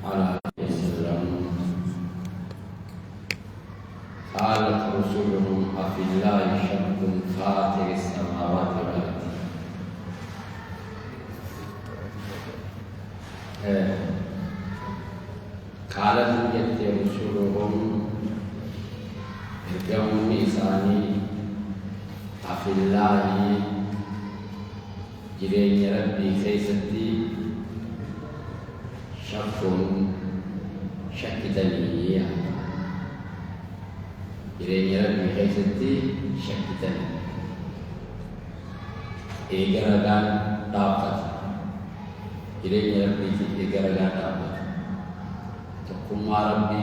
على وسلم قالت رسلهم أفي الله شك فاطر السماوات والأرض. قالت جت رسلهم اليوم إساني أفي الله جرين ربي خيستي شكتني جرين ربي خيستي شكتني إيجاران دابت جرين ربي إيجاران دابت تقوم ربي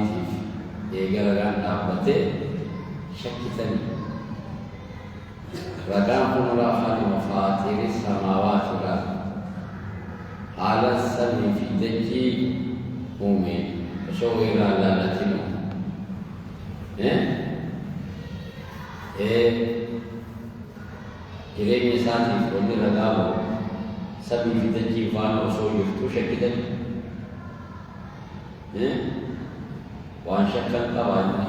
إيجاران دابت شكتني رجعهم رافع مفاتير السماوات والأرض على السمي في دجي مؤمن فشوغر على لاتينو إليه ساتي فولد رجعه سمي في دجي فان وصول يفتو شكدا وان شكا قواني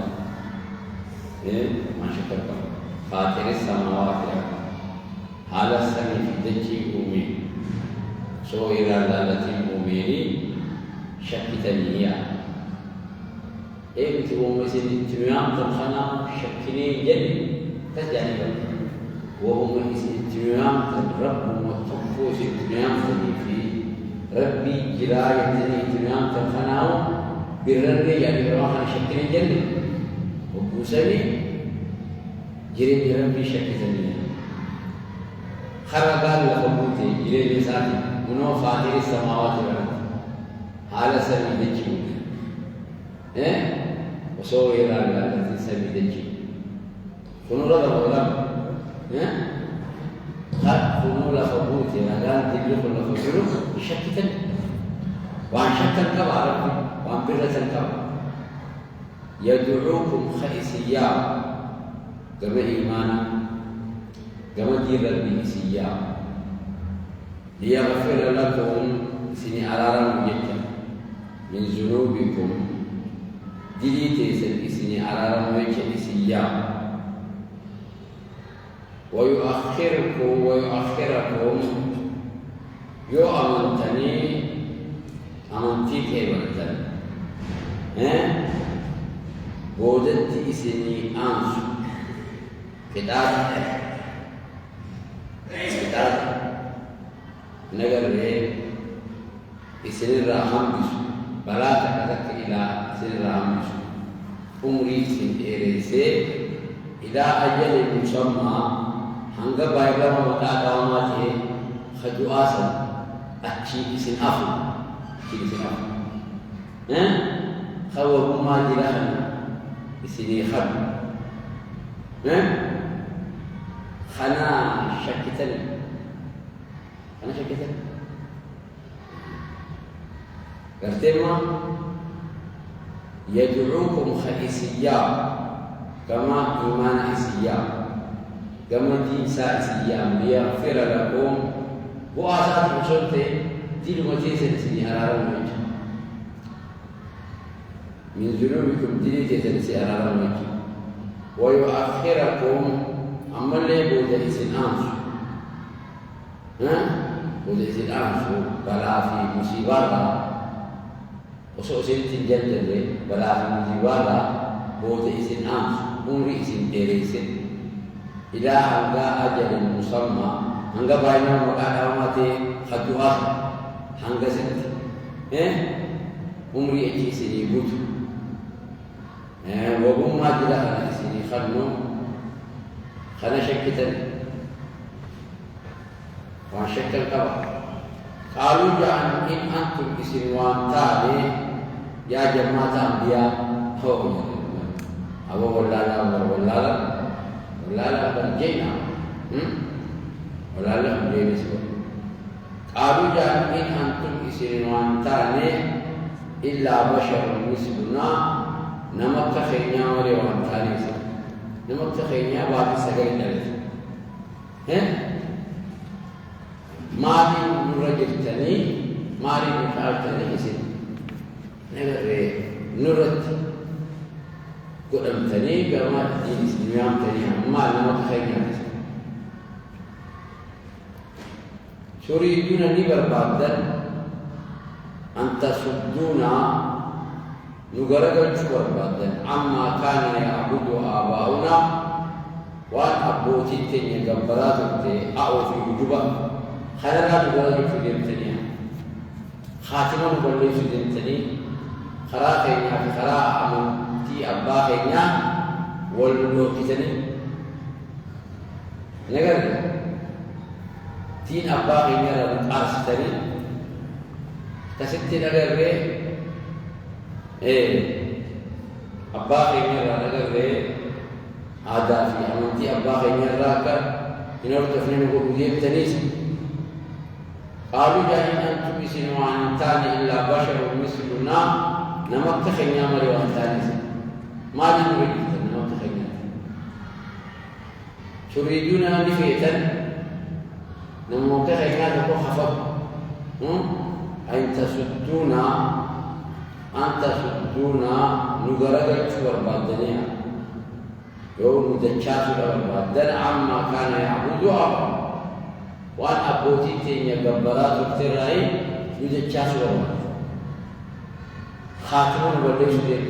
وان شكا قواني فاطر السماوات والأرض على السمي في دجي مؤمن سو إرادة التي مؤمني شكتني إيه بتقوم مثل التمام تبخنا شكني جد تجاني وهم مثل التمام رب وتقوس التمام في ربي جراية التمام تبخنا بالرد يعني روحنا شكني جد وقوسني جري ربي شكتني خرج لخبوتي جري لساني منو فاطر السماوات والأرض على سبيل الجود وصور على سبيل الجود خنو رضا الغلام خنو لخبوتي أنا تجلب لخبوتي شكتن وعن شكتن كبع ربي وعن برة كبع يدعوكم خيسيا كما إيمانا كما دير ربي إسيا ليغفر لكم سني أرارا مجتا من ذنوبكم دليتي سني أرارا مجتا إسيا ويؤخركم يو أمنتني أمنتي كيبرتني بودت إسني أنسو كتاب نجر إسنين راهم بسو بلا تكتك إلى إسنين راهم بسو عمري سن إيريسي إلى أجل مسمى هنگا بايبلا مكا داماته خجو آسن أتشي إسن أفو خوابو ما جلحن إسنين خد خنا شكتني كرتما يدعوكم خيسيا كما إيمان إسيا كما دين سائسيا ليغفر لكم وآسات مشرطة دين وجيسة سني أرارا من ذنوبكم دين جيسة سني أرارا ويؤخركم أما اللي بوجه إسن أنسو بوجه إسن أنسو بلا في مصيباتا وسوسين تنجل بلا في مصيباتا بوجه إسن أنسو عمري إسن إيريسن إلى أنقى أجل مسمى أنقى باينا مقادماتي خدو آخر أنقى سنت عمري إجي سني بوتو وهم ما جلها سني خدنو خنا شكتني وعن شك القبر قالوا جعل إن أنتم إسنوان تالي يا جماعة أنبياء هو أبو ولالا برجينا ولالا برجينا سبب قالوا جعل إن أنتم إسنوان تالي إلا بشر مثلنا نمت خينيا وليوان تالي سبب نمت خينيا بعد سجل نرد مالي نرجلتني مالي نفعلتني إسن نقدر نرد قدام تاني قام الدين الإسلام تاني ما لنا تخيلنا تريدون نبر بعدن أن تصدونا نقرأ الجبر بعدن عما كان يعبد آباؤنا وأن أبوتي تاني قبرات أو في وجوبا خلنا نقرأ في دين خاتمة نقول في دين خراقينا في خراء أمتي أباقينا واللوكتني نقول تين أباقينا لن أرستني تستي نقول أباقينا لن نقول هذا في أمتي أباقينا راكا إن أردفني نقول جيب تنيس قالوا جاهين أنتم سنوان تاني إلا بشر مثلنا نمت خينا مري وانتاني ما نريد نمت خينا تريدون نفيتا نمت خينا تكون خفض أن تصدونا نقرأ الشور بعدنيا يوم دجاج بعدن عما كان يعبد أبا وأن أبوتي تيني قبرات الترائي يدجاج بعدن خاتمون وليش دين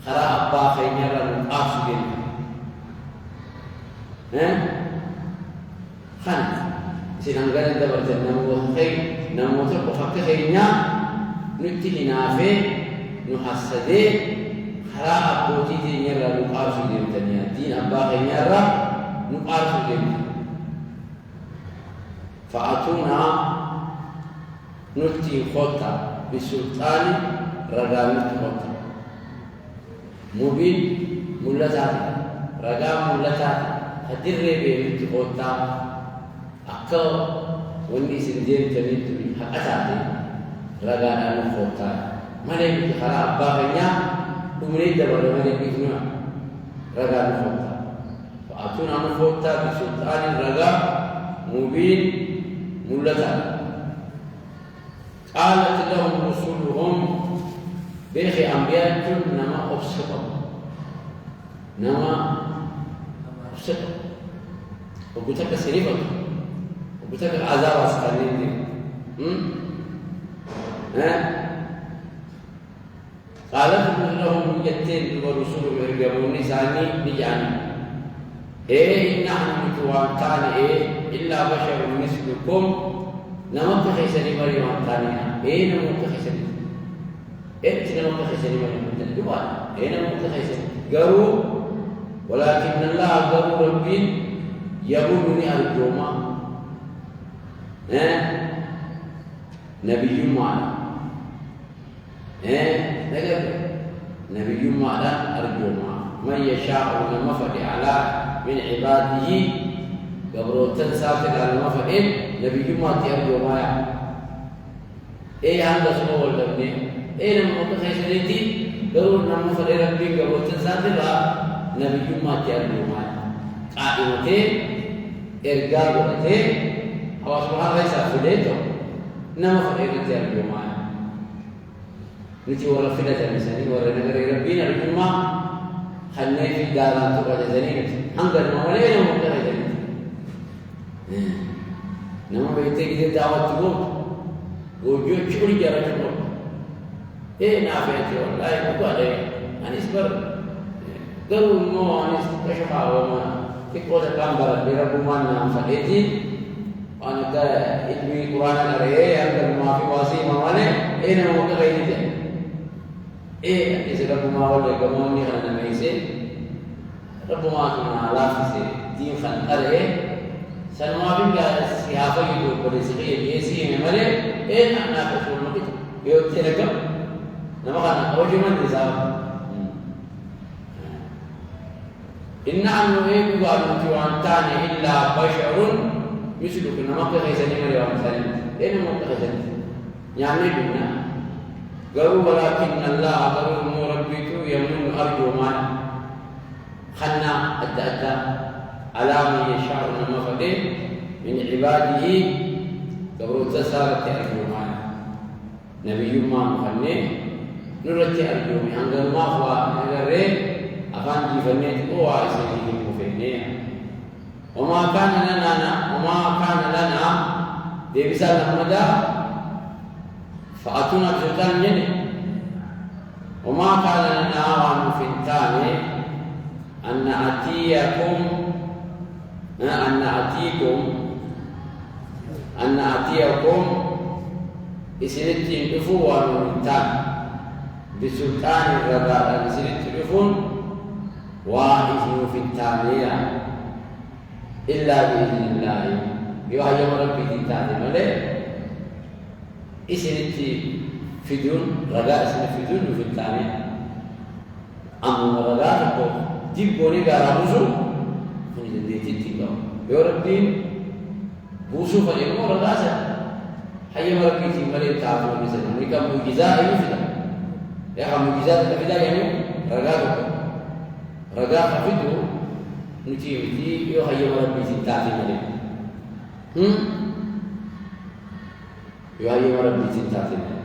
خرا أبا خيني رن أخ دين خان سينانغان دبر تنمو خي نمو تقفك خينيا نتي نافع نحسده خرا أبوتي تيني رن أخ دين تنيا دين أبا خيني رن أخ دين فأتونا نتي خطة بسلطان رجال مت مبين ملتات رجال ملتات هدير بيت قطع أكو وني سندين تنين تبي حقتاتي رجال أنا قطع ما نبي خلاص باقينا تمرين دبر ما نبي كنا رجال قطع فأتونا من قطع بسلطان رجال مبين ملتات قالت لهم رسولهم بيخي أنبياء نما أبسطوا وقلت لك سريفة وقلت لك عذاب أسقالين دي قالت لهم يتين ورسولهم يرجعون ساني بجاني نحن متوانتان إلا بشر مثلكم نمت خيسني مريم أنتانيا نمت خيسني نمت خيسني مريم أنتانيا نمت خيسني قالوا ولكن الله قالوا ربي يقولني الجوما نبي معنا نبي معنا الجوما من يشاء لما فتح على من عباده قبروتن ساتر على المفعل نبي ما تيرجو مايا هذا سمو ولدني لما متخيسنتي قالوا نما فرير ربي قبروتن ساتر نبي ما تيرجو مايا قائمتين ارجاء ولتين هو سبحانه ليس فديته نما فرير تيرجو مايا نتي ولا فدته مثلا ولا نغير ربنا الجمعه خلنا في دارات وجزنين حمد ما ولا متخيسنتي نما بيتك دي دعوة تقول وجود شغل جرى تقول نافعتي والله بقول أنا إسبر قالوا مو أنا استشفى وما تقول كلام برد بربمان فليتي وأنا كا إدمي قرآن عليه أنت ما في واسي ما وله نما متغير ده إذا ربما وله كموني خلنا ميسي ربما كنا لا في دين خلنا عليه سنوابين كسيافة يدور بريسكية يسي مملة أنا كفول مكت يوتيلكم نما كنا أوجمن نزام إن أنه يقال متوانتان إلا بشر مثلك نما كخيسني مريم مثلا نما كخيسني يعني بنا قالوا ولكن الله قالوا مربيتو يمن أرجو ما خنا أدى على من يشاء نما فدي من عباده قبل تسارة أرجو ما نبي ما مخني نرتي اليوم عند ما هو نغري أفان جيفنيت هو عايزين مفينيا وما كان لنا دي بسال مدى فأتونا بسلطان جني وما كان لنا وأن فنتان أن نأتيكم إسنتين دفوا ونمتان بسلطان الرجاء إسنتين دفون وإذن في التالية إلا بإذن الله يوحي ربي تتعلم عليه إسنتين فدون رجاء إسنتين فدون في التالية أما الرجاء جيبوني كارابوسو من جديد تيجا يا ربي بوسو فليمو رجاسة حي مربي تيمالي تعبون مثلا نيكا معجزات يفيدا يا معجزات تفيدا يعني رجاء فيدو نتي يو حي مربي تيمالي يو حي مربي تيمالي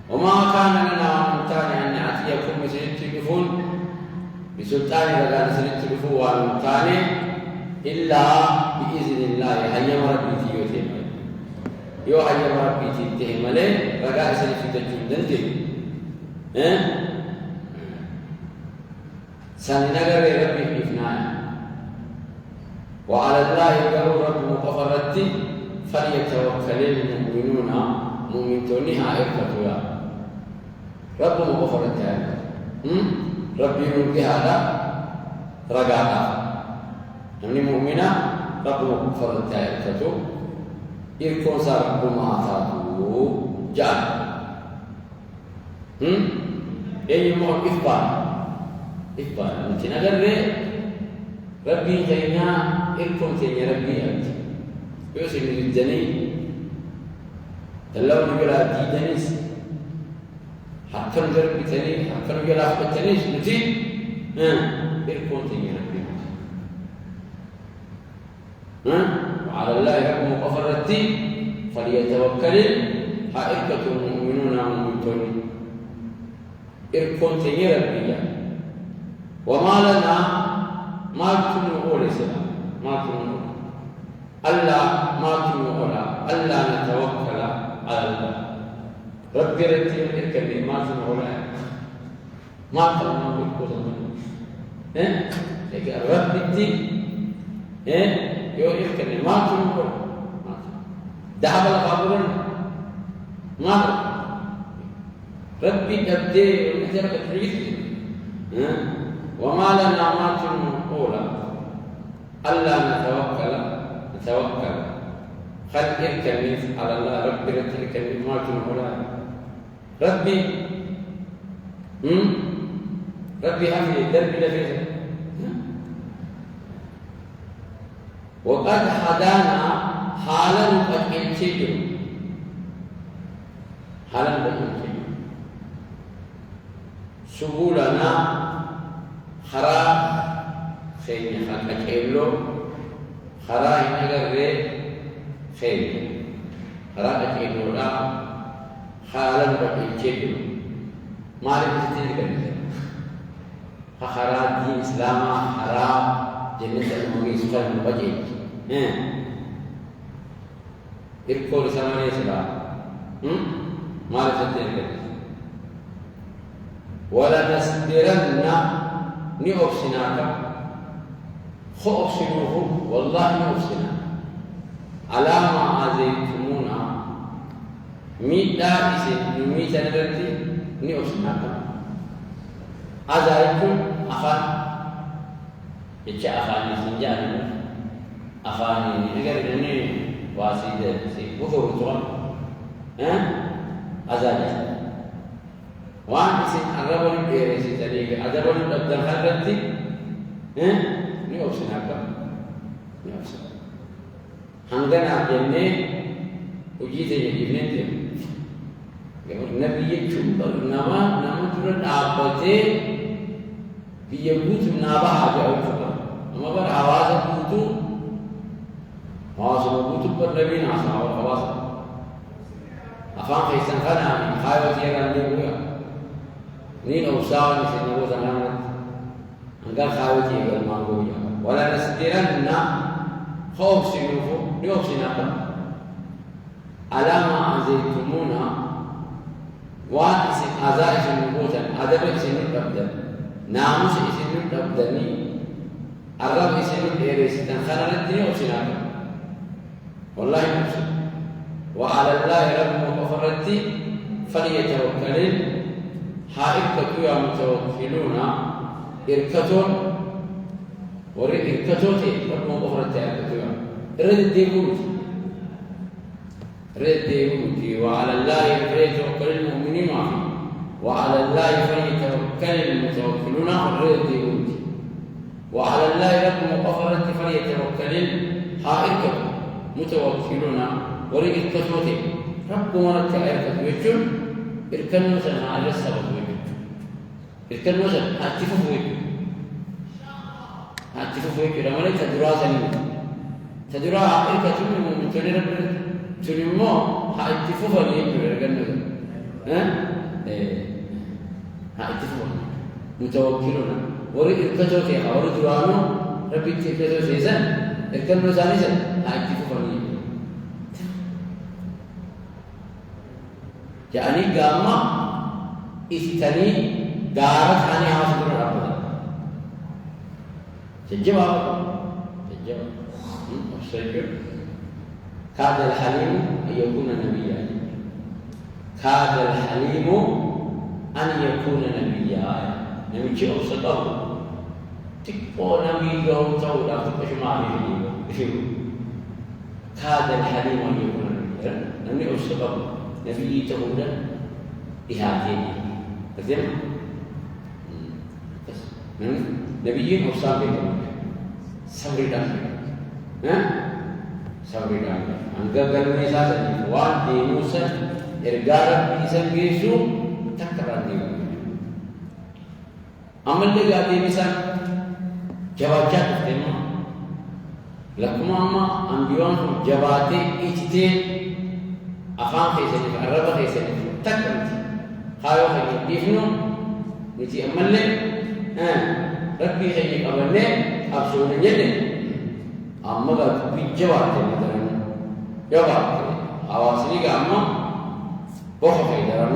وما كان لنا ممتان أن نأتيكم مثل تلفون بسلطان رجال سنتلفوا وممتان إلا بإذن الله حي مربي تيوتهم يو حي مربي تيتهم عليه رجال سنتلفوا دنتهم سننغر ربي بإفنان وعلى الله يقول رب مقفرتي فليتوكل المؤمنون مؤمنتونها إركتوا رب مقفرتي ربي ينبه هذا رجعنا يعني مؤمنا رب مقفرتي إركتوا إركون صار رب ما أعطاه جان يعني مو إخبار ممكن أقول ربي جينا إركون تاني ربي أنت يوسف من الجنين تلاو نقول هذه دنيس حتى نجرب بتاني حتى نقول هذا بتانيش نتي إركون تاني ربي وعلى الله رب مقفرتي فليتوكل حائركة المؤمنون مؤمنون إركون تاني ربي وما لنا ما تنقول سلام ما تنقول ألا ما تنقول ألا نتوكل على الله ربي رتي إركني ما تنقول ما تنقول كذا لكن ربي تي يو إركني ما تنقول ذهب القابلون ما ربي أبدي ونحن كتريث وما لنا ما تنقول ألا نتوكل خل إركني على الله ربي رتي ما تنقول ربي ربي هذه درب لفيه وقد هدانا حالا قد انتجوا حالا قد انتجوا سبولنا خراب خيني خلق كيلو خراب نجر خيني خراب كيلو لا حالا قد انتجوا ما لبستي كذا خراب دين إسلام حرام جنة المغيث كان مبجي إركول سماني سلا ما لبستي كذا ولا نصبرن نؤفسناك خؤفسنوه والله نؤفسنا على ما عزيتمونا ميتا إسن ميتا نرتي نؤفسناك عزيتم أخان يتشا أخاني سنجاني أخاني نقرنني واسيدة وفور طوال عزيتم وان إسن أغربون بيرسي تليك أغربون أبدال خلرتي نؤفسناك نؤفسناك هنغنا جنة وجيت يجيبني النبي يجوب نما ترى أبتة بيجوز نابا هذا أوجبه أما بر آواز بوتو آواز بوتو بر نبي ناسا أو آواز أفهم في سنخنا من خايوة يرى النبوة نين أوساوي في النبوة زمان أنقل خايوة يرى المنبوية ولا نسدرن خوف سنوفو نيوف سنقل على ما أنزلتمونا وإسم أزائش النبوة أدب إسم الأبدل ناموس إسم الأبدلني الرب إسم الإيريس تنخنا الدنيا وسنقل والله نفسه وعلى الله رب وفرتي فليتوكل حائركة يا متوكلون إركتون إركتوتي رب وفرتي إركتون رد ديبوتي وعلى الله فليتوكل المؤمنين وعلى الله فليتوكل المتوكلون رد ديبوتي وعلى الله رب وفرتي فليتوكل حائركة متوكلون وريق الكتوتي ربما نتعرف ويجون إركن مثلا على السبب ويجون إركن مثلا هاتفوا ويجون لما لك تدراسة تدرا إركتون من تنير تنمو هاتفوا فليجون إركن مثلا هاتفوا متوكلون وريق الكتوتي أورد درانو ربي تكتوتي زين إركن مثلا زين هاتفوا فليجون يعني قامة إستني دارت عني عاصر الأرض الجواب كاد الحليم أن يكون نبيا كاد الحليم أن يكون نبيا نبي شيء أوسطه تكو نبي يوم تولى تكشمعني كاد الحليم أن يكون نبيا نبي أوسطه نبي تقوله إهاتين أزين نبيين أوصاب بيتهم صبر دام صبر دام أنك قالوا نساء وان دينوسا إرجارا بيسان بيسو تكرار ديو أمل لي قادي مثال جواجات تما لكم أما أنبيون جواتي إجتين أفهم كيسني فأربع كيسني تكرمتي خايو خير بيفنو نتي أملي ربي خير قبلني أبصون جنة أما قد بيجوات مثلا جوات أواسني كأما بوخ خير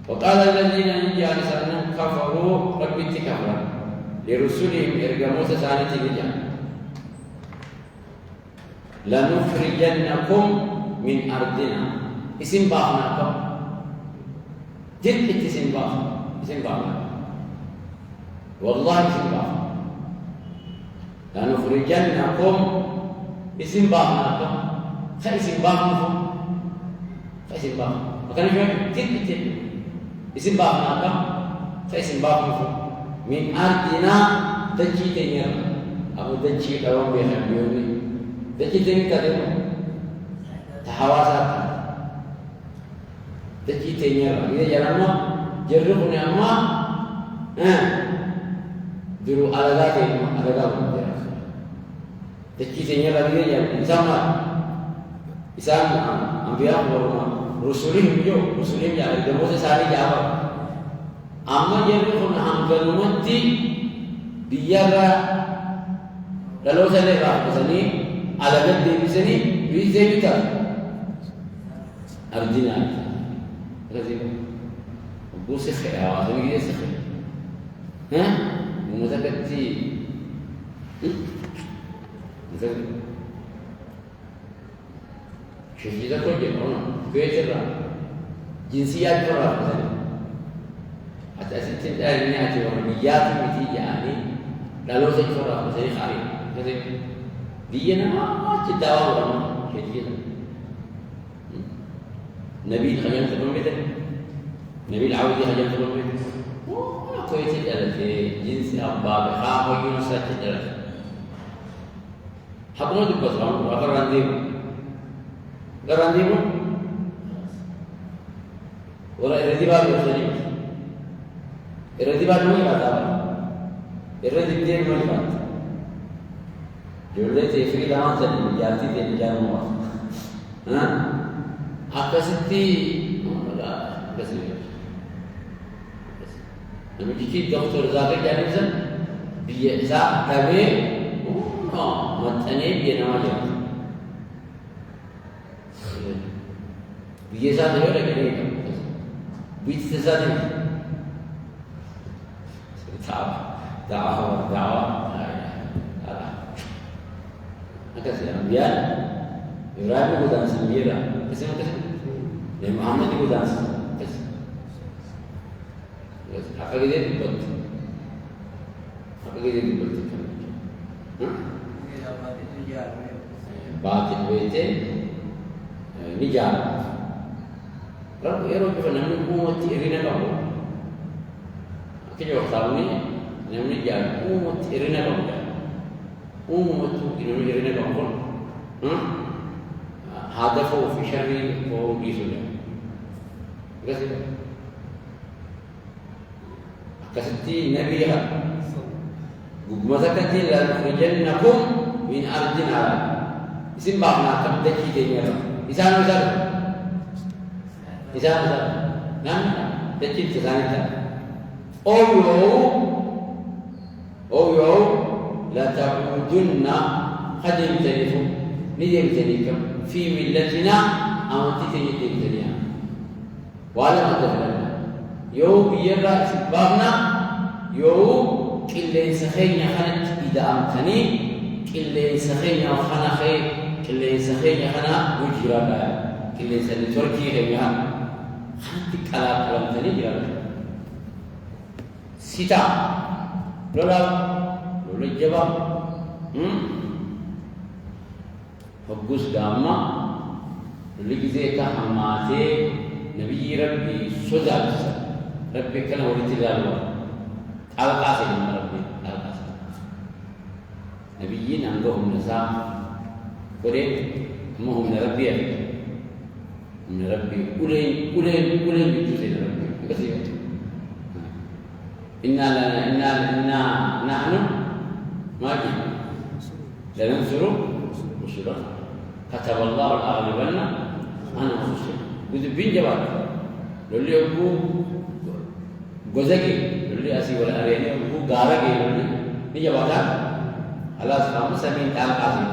وقال الذين يجالسون كفروا ربي تكفر لرسلهم إرجموا سانتي لجان لنخرجنكم من أرضنا اسم باخنا جد اسم باخنا والله اسم باخنا لنخرجنكم اسم باخنا فاسم باخنا وكان يقول جد اسم باخنا فاسم باخنا من أرضنا تجي تنير أو تجي دوام بيخبيوني تجي تنير كذا حواسات تجي تنير إذا جرمنا جربنا أما درو على ذاك تجي تنير إذا جرم إنسان أنبياء ورسولهم يعني دموس ساري جاوا أما جربنا أنقلمتي بيجا lalu saya lihat kesini على قد بسني بيزي بتاع أرجينا لازم بوسخ عاصمي كده سخ ها ومتكتي مثلا شيء ده كله أنا كويسرا جنسيات برا مثلا حتى ستين أرنيات ورميات مثل يعني lalu saya curah saya kari jadi dia nama cedawah orang kecil Nabi khayal sebelum itu Nabi Al-Awdi khayal sebelum itu oh aku itu jalan je jenis apa berapa yang saya jalan hakmu tu pasal apa randimu orang iradibat bersani iradibat ni kata iradibat dia ni kata جولتي في لامات الجاتي الجامعة ها akkasitti akkasii namichi doktor Zaakir jedhamsan biyya isaa dhabee maxxanee biyya namaa jira. Biyya isaa ta'ee dhaqanii biyya isaa ta'ee akasih Ambiyaan Ibrahim godaan sendiri kasih dan Muhammad godaan kasih apa gitu dibuat batin bete ini jalan kalau orang tu namanya umat irina kamu kita tahu ni namanya jalan umat irina kamu umat irina kamu هدفه في شر وهو جيزنا كسبتي نبيها ومذكرتي لنخرجنكم من أرضنا اسم بعضنا تبدأ كده إسان نعم تجيب تسانيتا أو يو لا تعودن خدم تلفون ندم تلكم في ملتنا أو تتجد الدنيا وعلى ما تفعلنا يو بيرا سبابنا يو كل سخين خنت إذا أمتني كل سخين خنا خير كل سخين خنا وجرا كل سن تركي خير خنت كلام تني جرا سيتا لولا جواب فبوس داما لجزء كهماتي نبي ربي سجاد ربي كنا ورتلالوا على قاسم ربي على قاسم نبيين عندهم نظام قريب ما هم من ربي أولين بجزء ربي كثير إنا نحن ما جينا لننصر رسلنا كتب الله الأغلبن أنا مسلم بدي بين جبال لولي أبو غزكي لولي أسي ولا أريني أبو غاركي لولي نجبالها الله سبحانه سمين تعال قاسم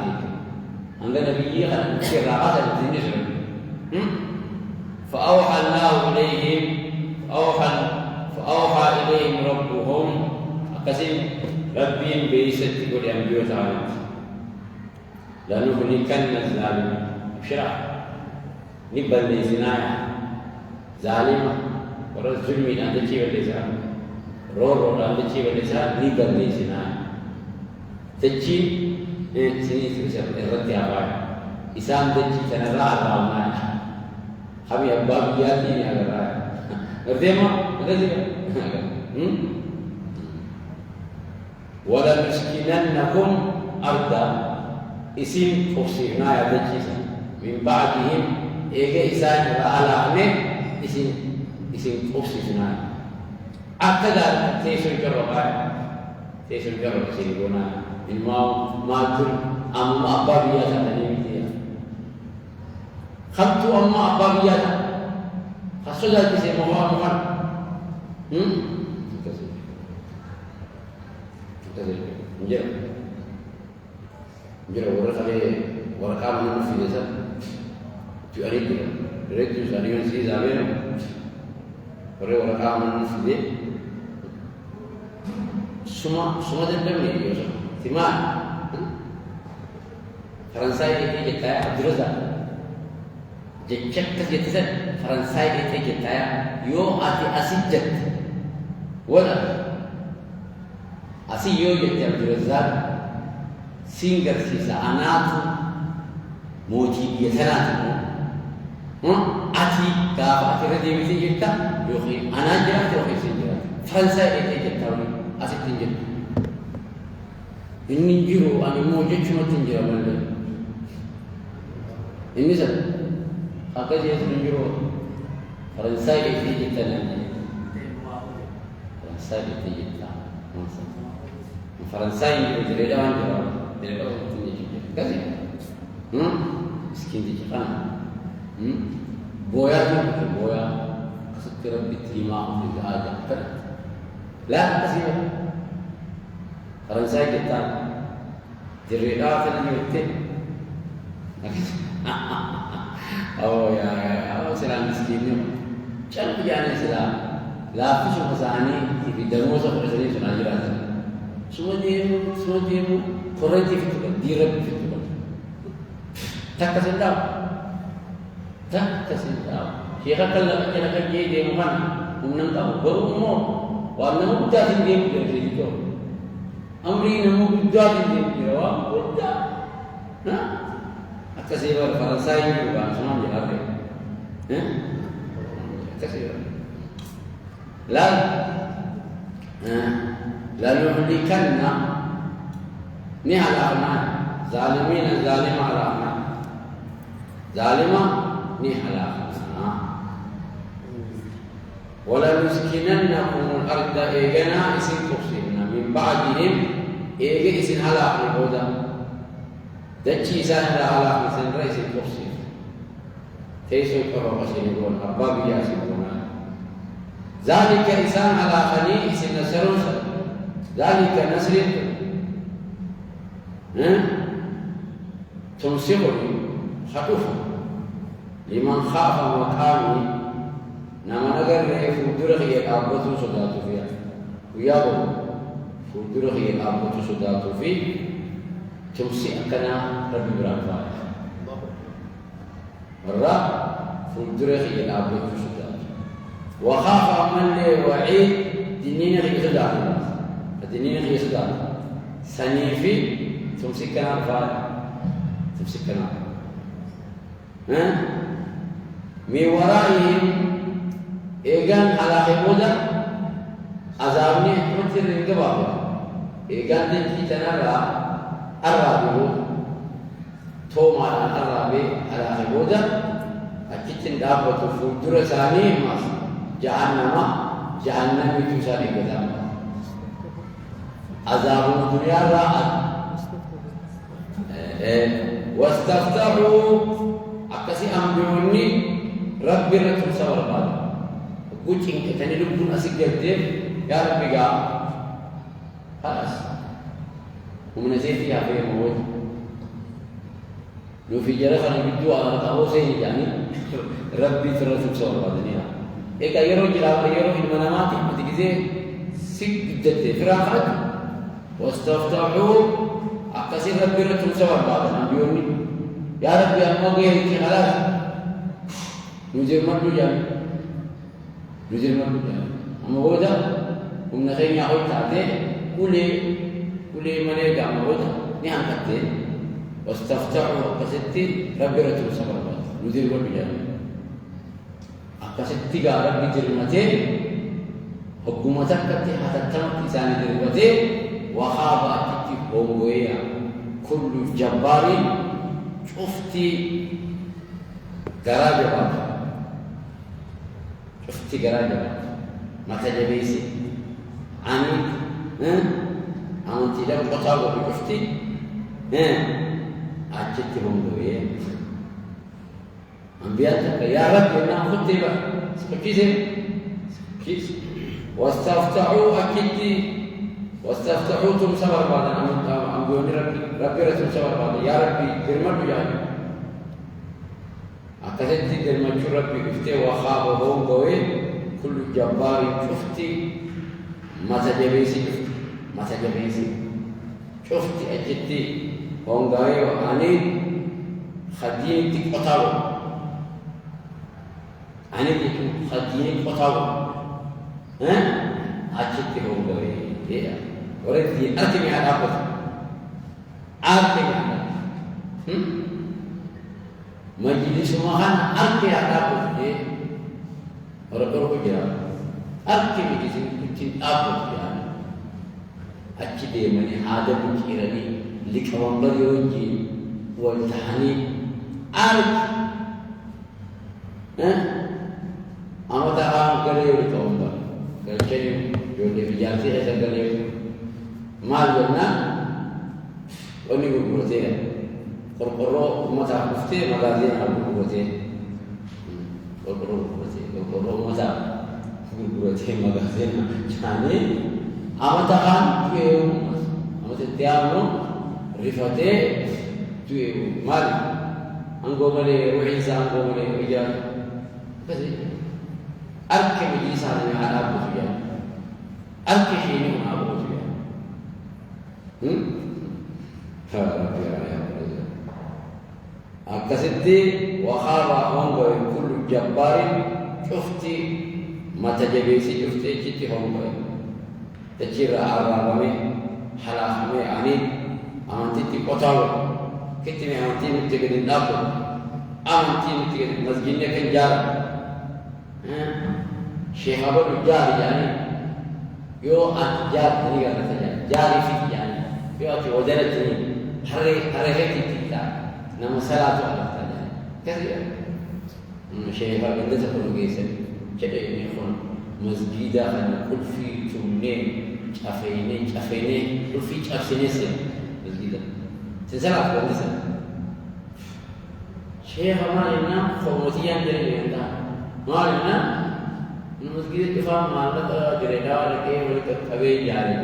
عند نبيه خلنا كراهة الدين فأوحى الله إليهم فأوحى إليهم ربهم قسم ربي بيست كل أنبياء تعالى لنهلكن الظالمين ابشرا نبل زنايا ظالمة ورز ظلمين عند شيء واللسان رور عند شيء واللسان نبل زنايا تجي سنين سنين الرد يا باي إسام تجي سنرى الرامنا خبي أباب ياتي يا غراي نرديما نرديما ولا نسكننكم أرضا اسم فوسينا يا دجيسا من بعدهم إيجا إسان على أمين اسم فوسينا أكذا تيسون كروكاي تيسون كروك سيريبونا من ما تل أما أبابيا تنيمتيا خمتو أما أبابيا خصوصا تيسي مهار كذا جرا ورا كامل في ذا تؤريد ريت ساليون سي زابين ورا كامل في ذا سما دندم ني يوسف تما فرنساي دي جتا عبدالرزاق جچك جتا فرنساي دي جتا يو اتي اسجت ولا اسي يو جتا عبدالرزاق سينجر سيسا أناتو موتي بيتناتو أتي كافة أتي ردي مثل جتا يوخي أنا جرات يوخي سنجرات فرنسا إتي جتا وني أسي تنجر إني نجرو أني موجد شما تنجر ملي إني سن أكاد يتنجرو فرنسا إتي جتا نجر فرنسا إتي جتا فرنسا ينجرو جريدا وانجرو كذي مسكين دي كان بويا تقول بويا قصدت ربي تيما في هذا كذا لا كثير فرنسا كتان الرئاسة اللي يمتن أو أو سلام مسكين كم يعني سلام لا في شو مساني في دموع سفرسني سنا جراس semua demo korenti itu kan direp itu kan tak kesendam siapa kalau kita nak jadi demo mana umum tahu baru umum warna muda sendiri dari itu amri namu muda sendiri awak muda nah atas itu Faransa ini bukan semua jalan atas itu لنهلكن نهلكنا ظالمين ظالم علىنا ظالما نهلكنا ولنسكننكم الأرض إيجنا إسن تفسدنا من بعدهم إيجي إسن هلاك بودا دتشي سان هلاك إسن رئيس تفسد تيسو كرو مسيرون أباب ياسبون ذلك إسان هلاكني إسن نسرون ذلك نسر تمسكني خطفا لمن خاف مقامي نما نقر فودره يقابطو صداتو فيها ويابو فودره يقابطو صداتو فيه تمسكنا ربي برافا مرة فودره يقابطو صداتو وخاف من لي وعيد دينين يصداتو الدنيا هي سودان سنيفي تمسكنا الفار تمسكنا من ورائهم إيجان على حبودا أزامني مثل الجواب إيجان تنتي تنرى الرابع توما الرابع على حبودا أكيد دابة فودرة ثانية ماس جهنم يتوساني كذا عذاب الدنيا راحت واستفتحوا أكسي أمبيوني ربي رتم سوال بعد قلت إنك تاني لبون أسيق جديد يا ربي قال خلاص ومن زيتي يا أخي موت لو في جرس أنا بدو أنا تأوه سيني يعني ربي ترتم سوال بعد نيا إيه كيرو جلاب يرو المناماتي ما تجزي سيق جديد فراخات واستفتحوا أكسر ربي رتم سوال بعض الأنبيوني يا ربي أما قيل خلاص نجر مدو جان أما هو ده ومن خير يعود تعطيه كل من يرجع أما هو ده نعم تعطيه واستفتحوا أكسرتي ربي رتم سوال بعض نجر مدو جان أكسرتي قال ربي جرمته حكومتك كتي حتى تم إنسان جرمته وخاب أكتب بومبويا كل جبار شفتي جراجة بعض شفتي جراجة بعض ما تجبيسي عنك أنت لم تطاوع بشفتي أكتب بومبويا أنبياتك يا رب إنها خطي بقى كيس واستفتحوا أكتب واستفتحوا تم سبر بعد أم بيوني ربي رسول سبر بعد يا ربي درمت يعني أكثر درمت شو ربي بفتي وخاب وهم قوي كل جبار شفتي ما تجبيسي شفتي أجتي هم قوي وأني خديني تقطعو أني خديني تقطعو أجتي هم قوي ورد أرتمي على أبوه مجلس مهان أرتمي على أبوه ورد جرام أرتمي كسين كتين أبوه يعني أكيد من آدم كيراني لكوانبر يوجي والتحني أما تعالى كليه لكوانبر كليه يولي في جالسي هذا كليه مال جنا وني بقولتين قرقرو ما تعرفتي مغازين على بقولتين والقرون متى gurgurateen magazina chaanii amata kan tu'ee amata itti rifatee tu'ee maali angoo malee ruuxii isaa angoo malee ijaa akkasii arke biyyi isaanii haa dhaabbatu yaa arke isheenii haa dhaabbatu yaa akkasitti waqaaba hongoo kullu jabbaarin cufti mata jabeessi cuftee achitti hongoo dachirra arraabame halaafame aniin amantiitti qotaawu kittime amantii nutti gadi hin dhaabbu amantii nutti gadi masjidni kan jaara sheekha godhu jaari jaanii yoo ati jaartanii gargata jaarii fiti jaanii yoo ati wadanatanii harreefetti itti ta'a nama salaatu alafta jaanii kasi sheekha gandasa kunu geessan jedhe inni kun masjida kana qulfii tunnee cafeenee qulfii cabsinee sen masjida sensalaaf gandasa sheekha maalina fomootiyaan jedhanii gantaa maalina masjida dhufaa maallaqa jireedhaa dhaqee walitti qabee ijaare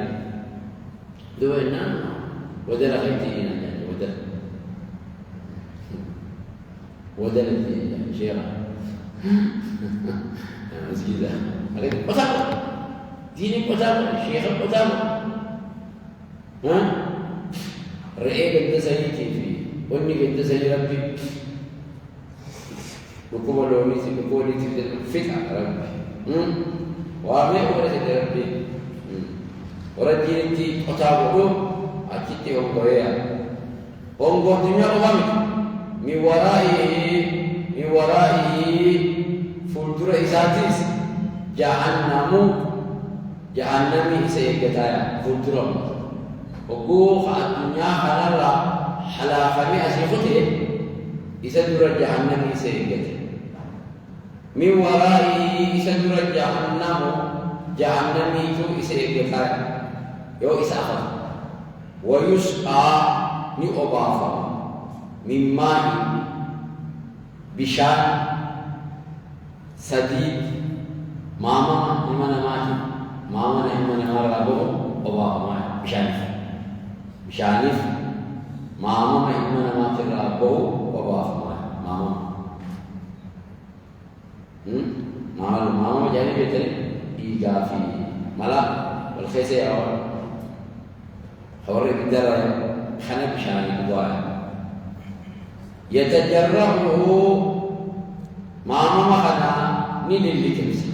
duba innaan wadana keetti ina jaani wadana itti sheekha مسجدا عليك قتال ديني قتال شيخ قتال ها رأيك انت سيدي في ونك انت سيد ربي وكما لو نسي بقولي تبدأ فتح ربي وعمي ولا سيد ربي ورد دينتي قتال ودو أكيد هم قوية هم قوتي من ورائه fuuldura isaatis jahannami isa eeggataya fuuldura hogguu addunyaa kanarraa halaafamee asii kute isa dura jahannami isa eeggate min waraa'ii isa dura jahannamiitu isa eeggataya yoo isa afata wayusqaa ni obaafama min maa'i bishaan sadid mama imana mati mama na imana marabo oba ma bishanif mama na imana mati rabo oba ma mama jadi betul igafi mala wal khaysa ya hawri bidara khana bishani dua yatajarrahu mama makana nilili kemsi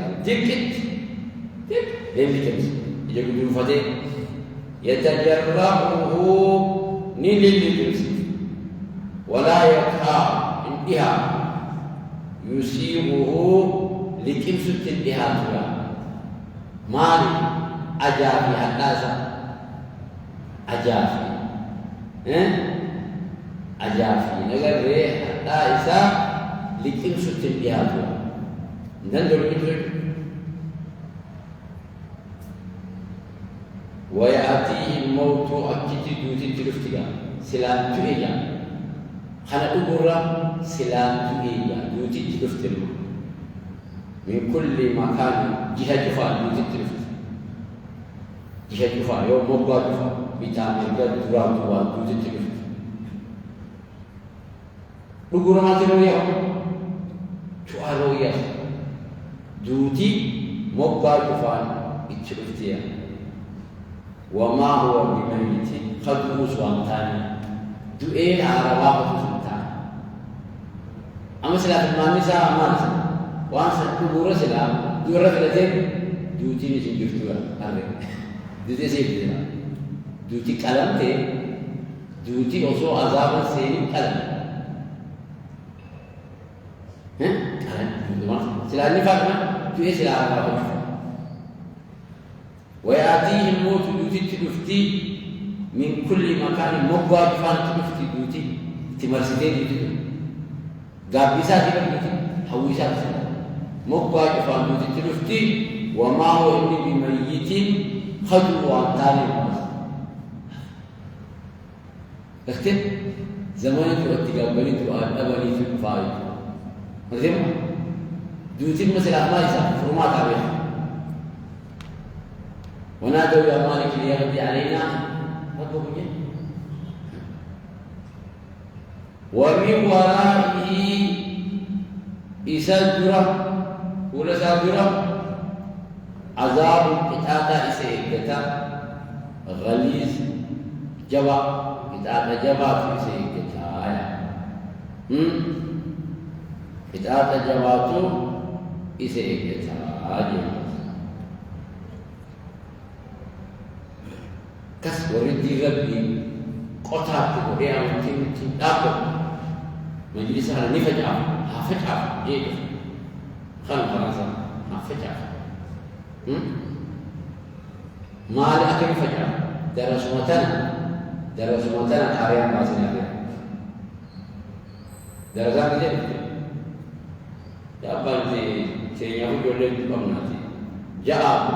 kan dikit nilili kemsi ija kudu fate yatajarrahu nilili kemsi wala yakha intiha yusibuhu likimsu tintiha tura mali ajabi hadasa ajabi ajabi nagarre hadasa likimsu tintiha tura ننظر مثل ويأتيه الموت أكيد دوتي تلفتيا سلام تريجا خنا أقولها سلام تريجا دوتي تلفتيا من كل مكان جهة جفا دوتي تلفت جهة جفا يوم مبغى جفا بيتامل جد درام توا دوتي تلفت أقولها ما ترويا شو أرويا دوتي مبغى جفان اتشفتيا وما هو بميت قد وصوان ثاني دوئين على واقع سلطان أما سلاف المامي ساعة أمان وانسا كبورة سلاف دورة فلتين دوتي نسين جفتوا أرغي دوتي سيبتنا دوتي كلام تي دوتي أصو عذابا سيني كلام سلاح نفاقنا تؤي سلاح الله ويأتيه الموت دوتي تلفتي من كل مكان مقوى بفان تلفتي دوتي تمرسدين دوتي قابسات دوتي حويسات مقوى بفان دوتي تلفتي وما هو إني بميت خدوا وانتاني اختب زمانك واتقابلت وأبني في الفائد مثل دوتين مثل ما يسمى فرمات عليها ونادوا يا مالك ليغضي علينا ربك ومن ورائه إسدرة ولا سادرة عذاب قطعة إسيقتا غليظ جوا قطعة جوا إسيقتا قطعة جوا إسيقتا كس ورد ربي قطعة وهي أمتين تنتابه مجلسها نفجع هفجع جيد خلصا هفجع ما لأكل فجع درسمتنا قارئا باسنا درسان جيد جابان سينياه جولين بمناتي جاب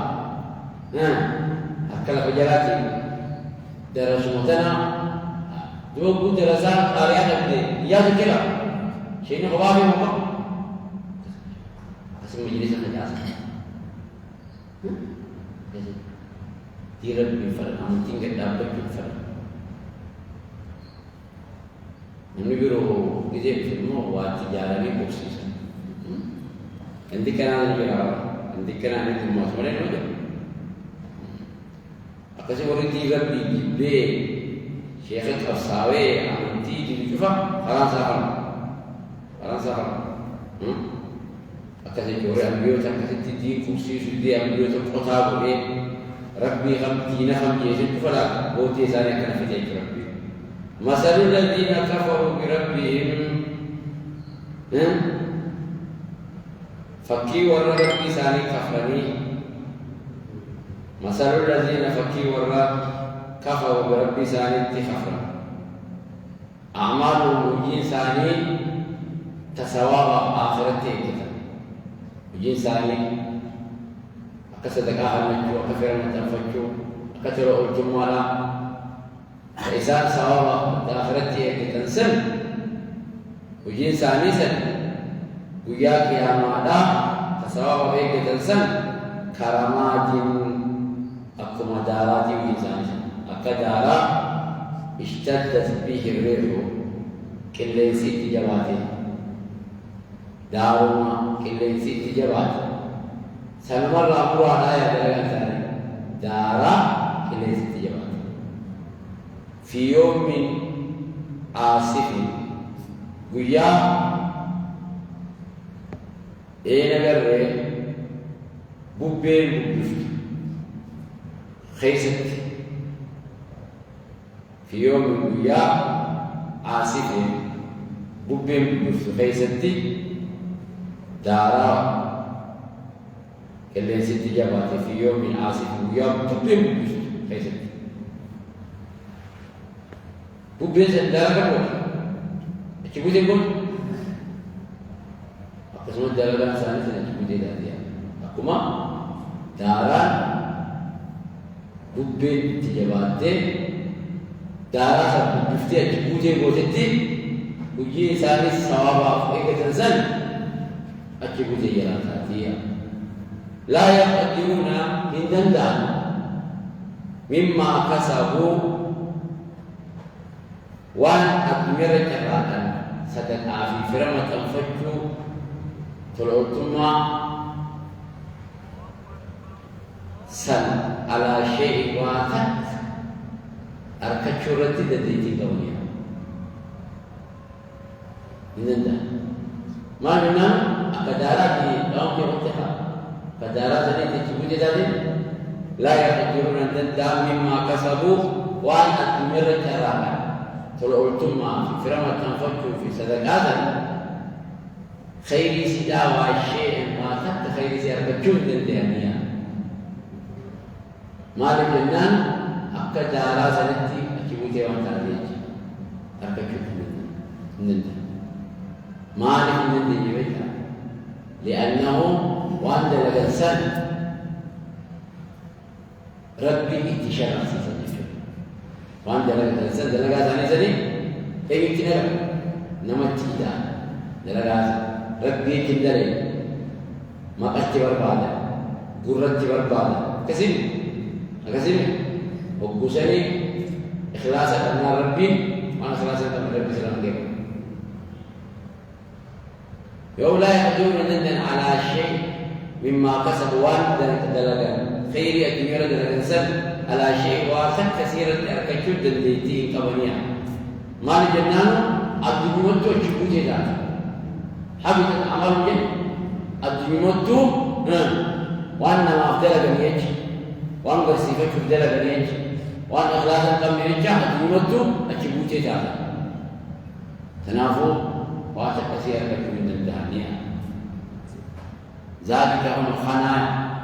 أكل فجراتي درسمتنا دوغو درسان قارئا نبدي يا ذكرى شيء غبابي مقام اسم مجلس النجاسة تيرب بالفرق أمتين قد دابك بالفرق نبيرو إذا بفرمو واتجاراني بوكسيسا عندك أنا عندك أنا عندك الموسمين وجه أكثر ورد تيرب بالبيت شيخ الصاوي أمتي جنشوفا فرنسا أكثر جوري أمبيوت أكثر تدين كرسي سدي أمبيوت القطاب ولي ربي خمتين خمجيشن فلا بوتي ساني كان في تيك ربي مثل الذين كفروا بربهم فكي ورى ربي ساني كفرني مثل الذين فكي ورى كفروا بربي ساني كفرا أعمالهم وجين ساني تسواب آخرته كذا وجين ساني أكسدك آخر منجو أكفر متنفجو أكثر الجمالة إذا سواب آخرته كذا سن وجين ساني سن وياك يا مالا تسواب كذا سن كرامات أكما دارات وجين ساني سن أكدارا اشتدت به الريح كل ست جبات دارما كل ست جبات سنمر أمر على يد دارا كل ست جبات في يوم عاصف ويا أين غير بوبين بوبفت خيست في يوم ويا عاصف بوبين بوبفت خيستي دارا كل ست جبات في يوم عاصف ويا بوبين بوبفت خيستي بوبين دارا كم أكيد يقول أقسم دارا كم سنة أكيد دارا أكما دارا بوبين تجبات دارا سبب أكيد يقول وجي سامي الصواب إيه تنزل أكيد يجراتها لا يقدرون من دندان مما كسبوا وان أدمر كراتا صدقا في فرما تنفجوا طلعتما سن على شيء واحد أركتشورتي دديتي دونيا من ما لنا أكدارا في دون كوتها كدارا زني تجيبوا جدادين لا يقدرون أن مما كسبوا وأن أدمر كراتا طلعتما في فرما تنفجوا في صدقات خير سيدا وشيء ما تحت خير سيدا بجهد دنيا مالك جنان أكد على سنتي أكيبوتي وانتاريج أكيد نندا مالك نندا يبيتا لأنه وأن الإنسان ربي اتشار أساسا وأن الإنسان دلقا ثاني سني أي اتنرى نمت تيدا دلقا ربي كندري ما قتي بربادا قرتي بربادا كسين وقوسني إخلاصا أن ربي وأنا إخلاصا أن ربي سلام عليكم يوم لا يقدرون ندن على شيء مما كسبوا وان دلغا خير الدنيا دلغا سب على شيء واخر كثيرا أركجود دليتي قبنيا ما الجنان الدنيا تو جبوتي ذات حبيت العمل جن الدنيا تو وان ما أفضل بنيج وان قصيفة أفضل بنيج وان إخلاصا كم بنيج الدنيا تو جبوتي ذات تنافو واجب كثير من الدهانية ذلك هم الخناء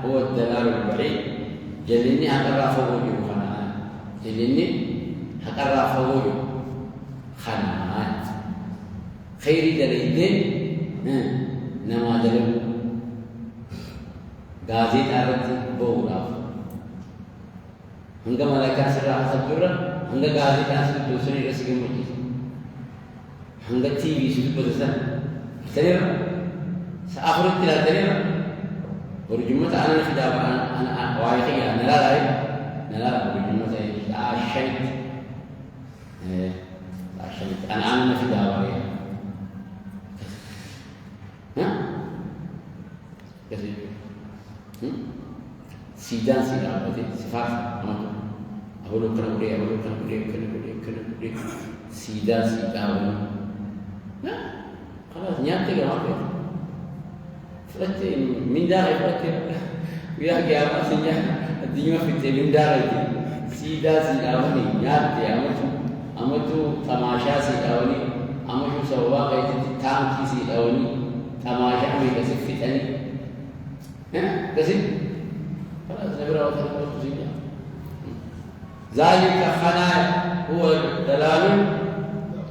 هو الدلال البعيد جلني أقرأ فوجه خناء جلني أقرأ فوجه خناء خير دليل نما دليل غازي تارت بورا هنگا ملائكة سرعة سبورا هنگا غازي تاسر دوسري رسكي مجلس هنگا TV sudah besar, terima. Seakhir tidak terima. Berjumpa anak sudah anak wajib ya, nela berjumpa saya asyik, anak sudah wajib. Kasih. Sidang berarti sifat apa? Aku kena sidang. خلاص نياتك غافل فلت من داعي فلت ويا جماعة سنيا الدنيا في من داعي سيدا سيداوني نياتي أمتو تماشا سيداوني أمتو سوا قيت تامكي سيداوني تماشا مي كسف فتني كسف خلاص نبرة وثلاثة سيدا ذلك خناء هو دلال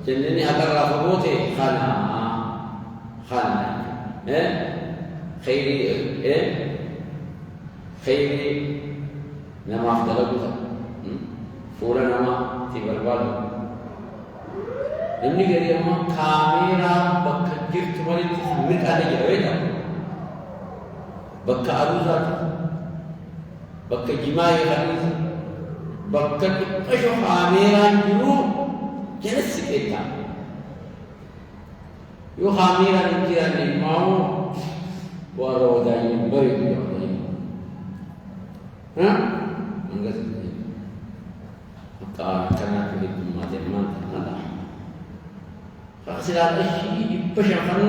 جنني أقرأ فبوتي خنا خيري نما أفضلك فورا نما تبربال نمني غير ما كاميرا بكجير تمالي تسمير كذا جاويدا بك أروزات بك جماعي خليز بك أشوف كاميرا جرو جلس كيتا يو خاميرا نكيرا نماو وارو دايم بريد يوم انغز كان في ما تمام فاصل هذا الشيء يبشخن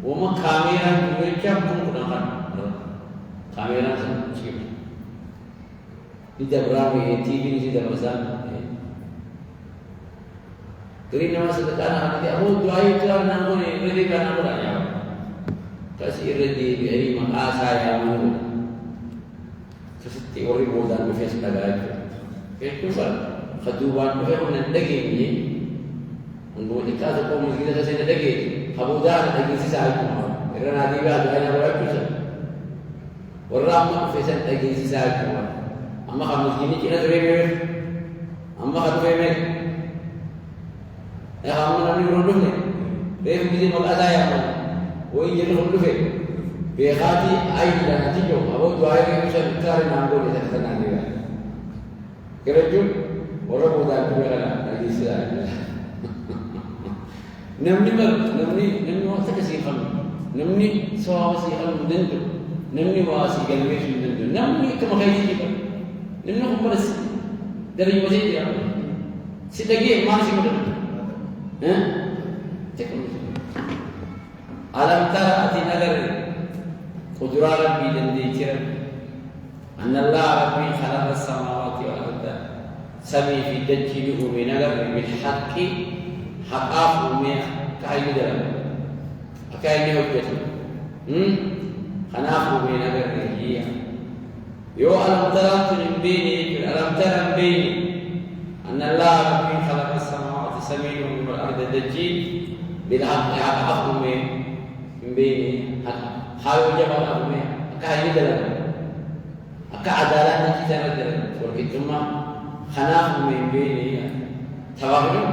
وما كاميرا يرجع كنا كاميرا سنشيل إذا برامي تي في نسيت مثلا Kiri nama sedekah nanti aku doai itu namun ini karena murahnya kasih rezeki dari maka saya mau seperti orang bodan mufas bagai itu kan keduaan mereka menandegi ini untuk dikasih kaum kita kasih nandegi kabudan lagi sisa itu kerana dia ada yang berapa itu orang mufas lagi sisa itu amma kamu ini kita terima amma kamu terima يا عم أنا نقول له ليه بدي ما أذا يا عم وين يروح له بيخاتي أي لا نتيجة أبو دعائي مش هتكاري نقول إذا كنا نبغى كرجل ورا بودا كبيرة لكن سيا نمني وقت كسي خل نمني سوا كسي خل دندو نمني واسي كلمة دندو نمني كم خيري كده نمني هم بس dari masjid ya sedagi mana sih mudah ألم تر أتي نذر قدرة ربي لنديكر أن الله ربي خلق السماوات والأرض سمي في دجله من نذر بالحق حقاف من كأي درم أكاي نوجت خناف من نذر هي يو ألم تر تنبيني ألم تر بيني أن الله ربي خلق السماوات سمي من الأرض دجيل بالحق حقاف من بيني حاول جمال أمي أكاي ندلنا أكا عدالة نتيجة ندلنا والكتما خناف من بيني توابل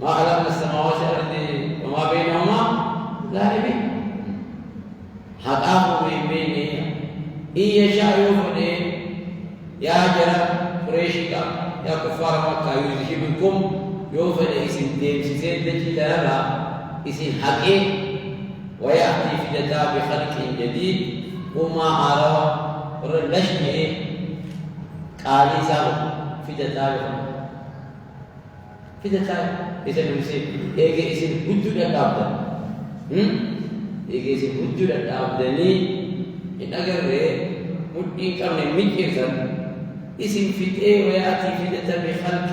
ما خلقنا السماوات والأرض وما بينهما لا يبي حقاق من بيني إن يشاء يفعل يا جرى قريشك يا كفار مكة يذهبكم يوفل اسم ديم سيد دجلا اسم حقيق ويأتي في جدا بخلق جديد وما أرى رلشني قالي سام في جدا في جدا اسم مسيب إيجي اسم وجود الأبد إيجي اسم وجود الأبدني إن أجر مدين كم ميكيزن اسم فتئ ويأتي في جدا بخلق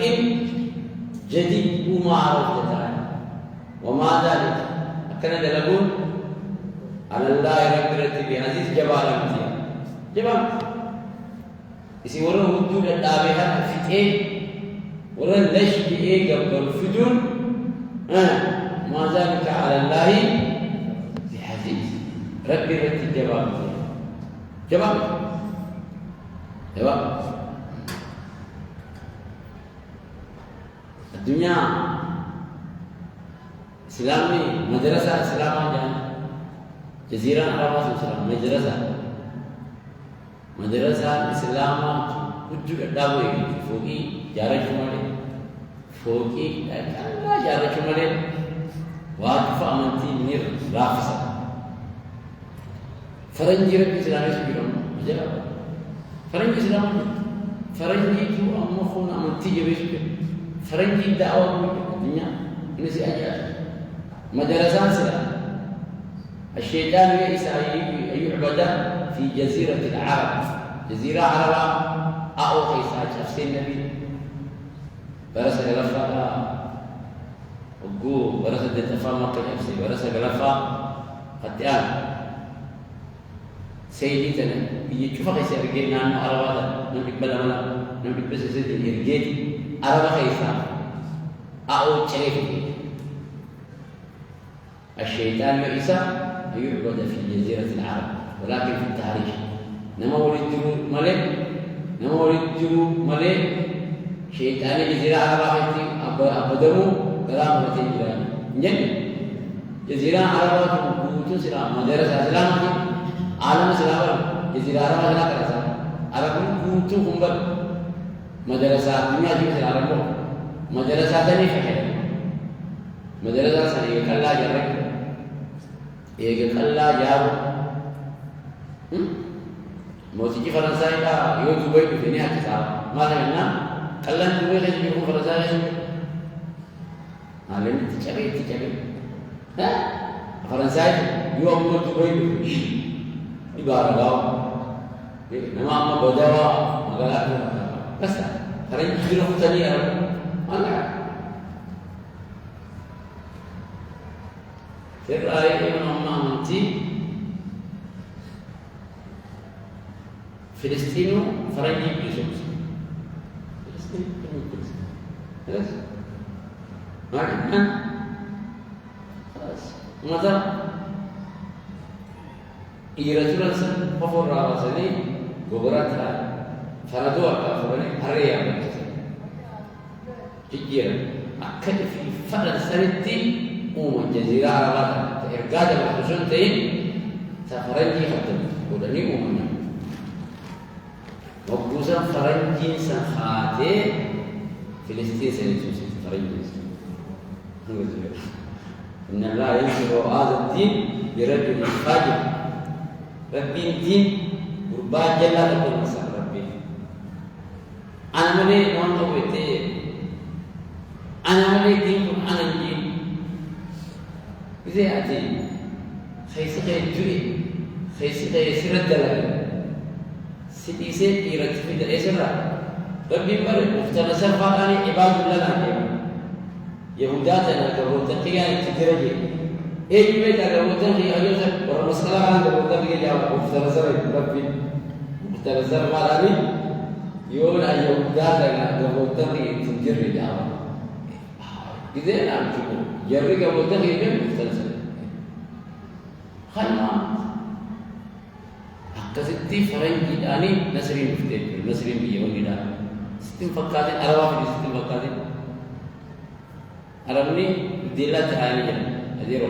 جديد وما عرفت تعالى ومع ذلك كان يقول على الله رب العزيز عزيز جبار امتيا جبار اسم ورا وجود التابعات فتئ ورا ليش بإيه قبل الفجر ما ذلك على الله بعزيز رب العزيز جبار جبار جبار الدنيا إسلامي مدرسة إسلام جان جزيرة عربية إسلام مدرسة إسلام وجود الدعوة فوقي جارة كمالي فوقي لا جارة كمالي واقف أمانتي نير رافسة فرنجي رب إسلامي سبيلهم مجرد فرنجي إسلامي فرنجي تو أمخون أمانتي جبه فرنجي الدعوة الدنيا نسي أجل مدرسان سلام الشيطان يئس أن يعبد في جزيرة العرب جزيرة عربة أو قيساج نفس النبي برسل لفا وقو برسل دتفا مقل نفسي برسل لفا قتيان سيدي تنا يشوف قيس يرجعنا عن عربة نبي بلا ولا نبي بس سيد يرجع عربة قيسا أو شريك الشيطان يئس أن يعبد في جزيرة العرب ولكن في التاريخ نما ولد ملك شيطان جزيرة عربة أبدمو كلام متجران جن جزيرة عربة بوتو سلام مدرسة سلام عالم سلام جزيرة عربة لا كرسا عرب بوتو همبر مدرسة دنيا جي سلام مدرسة تاني فكر مدرسة سني كلا جرك إيه كلا جاب موسيقى فرنسا إذا يو دبي بفيني أكثر ماذا منا كلا دبي خشيم يكون فرنسا خشيم هالين تجابي ها فرنسا يو أمور دبي بفيني إبارة غاو نما أما بدوا مغلا بس كرين كيلو ثانية أنا في الرأي من أمامتي فلسطين فرنجي بيزوس فلسطين خلاص ما كان خلاص ماذا يرجع لسه بفور راسني غبرات فردوا كفرني هريا تجيرا أكل في فرد سنتي جزيرة عربية إرجاع بالخشون تين سفرنجي خدم ودني أمنا وقوسا فرنجي سخاتي فلسطين سنتوسي فرنجي إن الله ينصر هذا الدين برجل فاجر ربي الدين بربا جل رب نصر ربي أنا ملي نون قوتي أنا ملي دين أنا الدين إذا أتي خيسي جوي خيسي سيرة دلال سيدي سيد يرتفي الإسرة ربي بارك مفترسا فقاني عباد الله نعم يهوداتنا كروتقيا تدرجي إيه بيت كروتقي أجوزك ورمسكلا عن كروتقي جاء مفترسا ربي مفترسا فقاني يقول أن يهوداتنا كروتقي تدرجي جاء إذا نعم تقول جرّي كروتقي من مفترسا خلنا كستي فرنجي داني نسرين مفتين نسرين بيجون كده ستين فكاتين أربعة في ستين فكاتين أربعين ديلا تعالي أديرو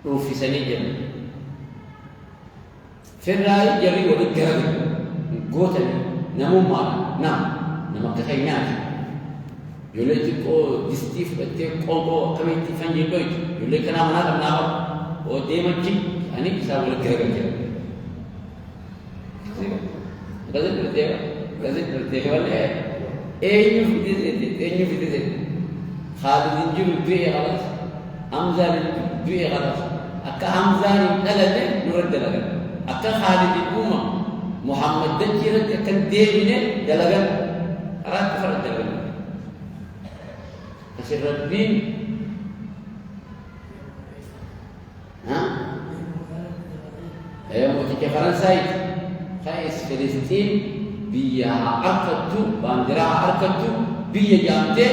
روفي سنيجا في الرأي جري ودقر قوتني نمو مالا نما كخينات يولي تكو دستيف بتك قومو كمين تفنجي لويت يولي كنا مناطق ناقب وديما جي يعني يساوي لك غزل برتيه ولا ايه في دي خالد الجبل بيه خلاص حمزة بيه خلاص أكا حمزة نلد نرد لك أكا خالد الأمة محمد دجيرت كان ديبين دلغا أراد فرد دلغا كسر ربين ها أيوة موتي فرنساي خايس فلسطين بيا أركضتو باندرا أركضتو بيا جامتي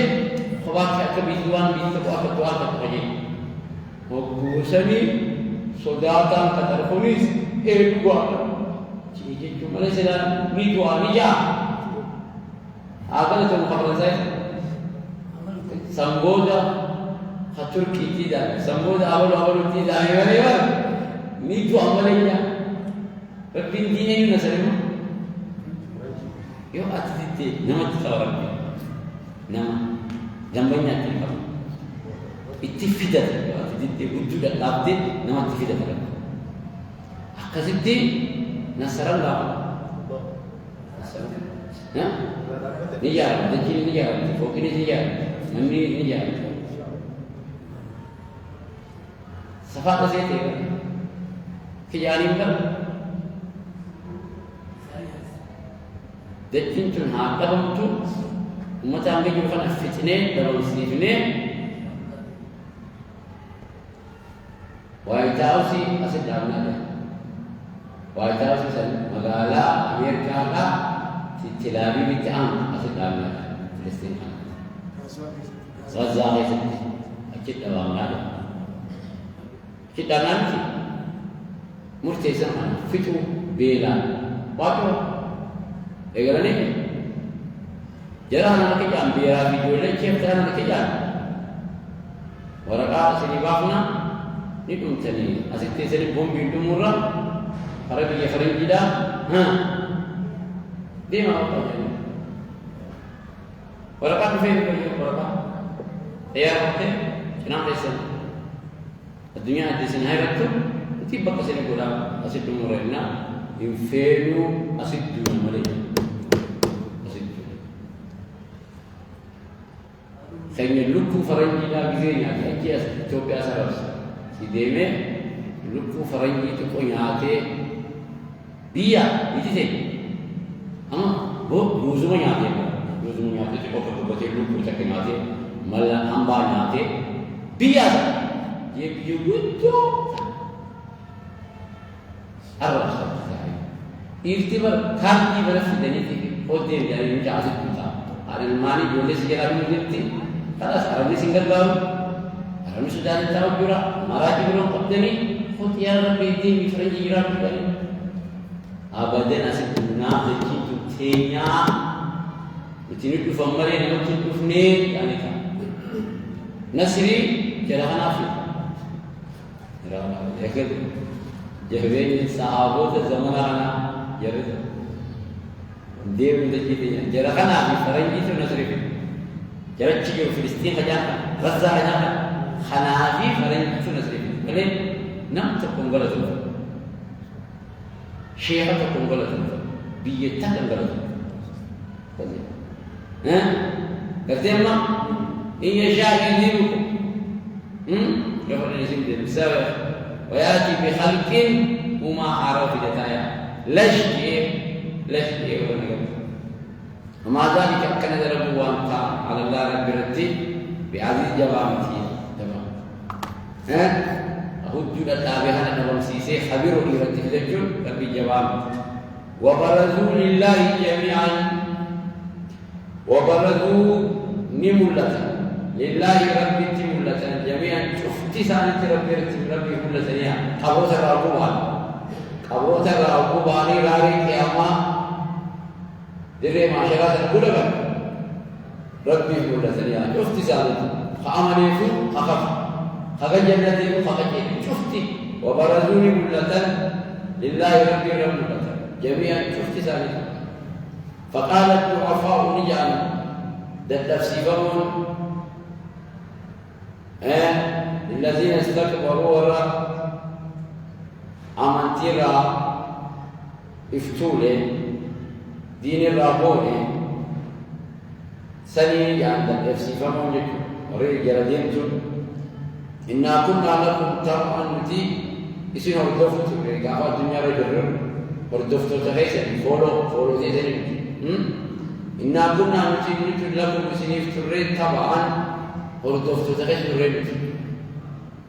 خباك كبيزوان بيتبوا أركضتو أجي وبوسني صداقان كترخونيس إيروا تيجي جملة سلام ميدوا نيجا أقول لكم خبرنا زين سامبودا خطركي تيدا سامبودا أول تيدا أيوة ميدوا عمليا ربين ديني نسلمه يو أتدي نما تخاورك نما جنبنا تلقى اتفيدت أتدي وجود الأبد نما اتفيدت لك أكذبتي نصر الله ها نجار دجيل نجار فوقني نجار مني نجار صفاء زيتي كجانب دجين تون هاكلهم تو ومتى بيجوا فن فتنة دلوا سيفنة وايتاوسي أسد دامنا وايتاوسي سن مغالا أمريكا لا تلابي بتأم أسد دامنا فلسطين غزة غيث أكيد دوامنا كده نانتي مرتزا فتو بيلا واتو egalane jarana nakijam biara videole cheftan nakijam waraka sini bafna nidum tani asitte sini bombi dumura arabi ya farinjida ha dima apa jadi waraka fe ko waraka ya hote kenapa sen dunia di sini hayratu tiba ke sini gula asid dumura na infelu asid dumura Kayaknya luku faranji dah bisanya, kaya Ethiopia saras. Si deme luku faranji itu kau nyate dia, itu sih. Ruzu nyate itu kau betul luku cakap nyate, malah hamba nyate dia. Dia begitu. Arwah saya. Irtibar kaki berasal dari itu. Hotel dari jazz kita. Ada mani boleh sejarah mengerti. خلاص عربي سنجل باب عربي سوداني تاو جرا مراجي بلون قدني خد يا ربي دين بفرنجي جرا بلوني أبدا ناسي بنا تجي تينيا بتيني تفهمري نمت تفني يعني كا نسري جرهنا في جرهنا لكن جهوين صحابة الزمان أنا جرد دير من تجي جرهنا في فرنجي تو نسري في جرت تجي فلسطين خجانا غزة خجانا خنافي فرنجي تو نسري في كلين نم تكون غلط شيخة تكون غلط بيتا تكون غلط ها كرتين ما إن يشاء يذهبكم يقول النسيم دي مساوي ويأتي بخلق وما عرف دتايا ليش ومع ذلك كان ذلك وانت على الله رب الرتي بعزيز جوامتي تمام ها هجود التابعين نبم سيسي خبير يرتي ذكر ربي جوامت وبرزوا لله جميعا وبرزوا نملة لله رب تملة جميعا شفت سانت ربي ربي كل سنيا قبوت الرعقوبان راري قياما دري معشرات الكلبة ربي كل سنيا شفت سانت خامني فو خخف خرج جنة خرج شفتي وبرزوني ملة لله رب العالمين جميعا شفت ذلك. فقال الضعفاء رجعا دتفسيرون الذين استكبروا أمانتيرا افتولي دين الرابوني سني عند التفسيرون وري جردينتم إنا كنا لكم ترعا نتي اسمه الدفتر قافا الدنيا رجل والدفتر تغيسا فولو تيزن إنا كنا نتي لكم سنيف ترين طبعا والدفتر تغيسا ترين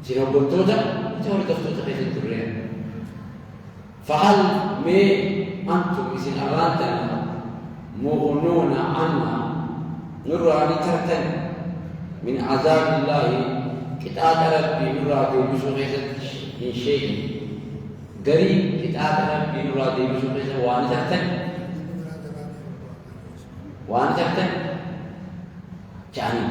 سنو قلتوتا والدفتر تغيسا ترين فهل مي أنتم إذن أرانتنا مغنون عنا نرى ترتن من عذاب الله كتاب ربي نرى بسوغيسة من شيء قريب كتاب ربي نرى بسوغيسة وأنا تحتن جاني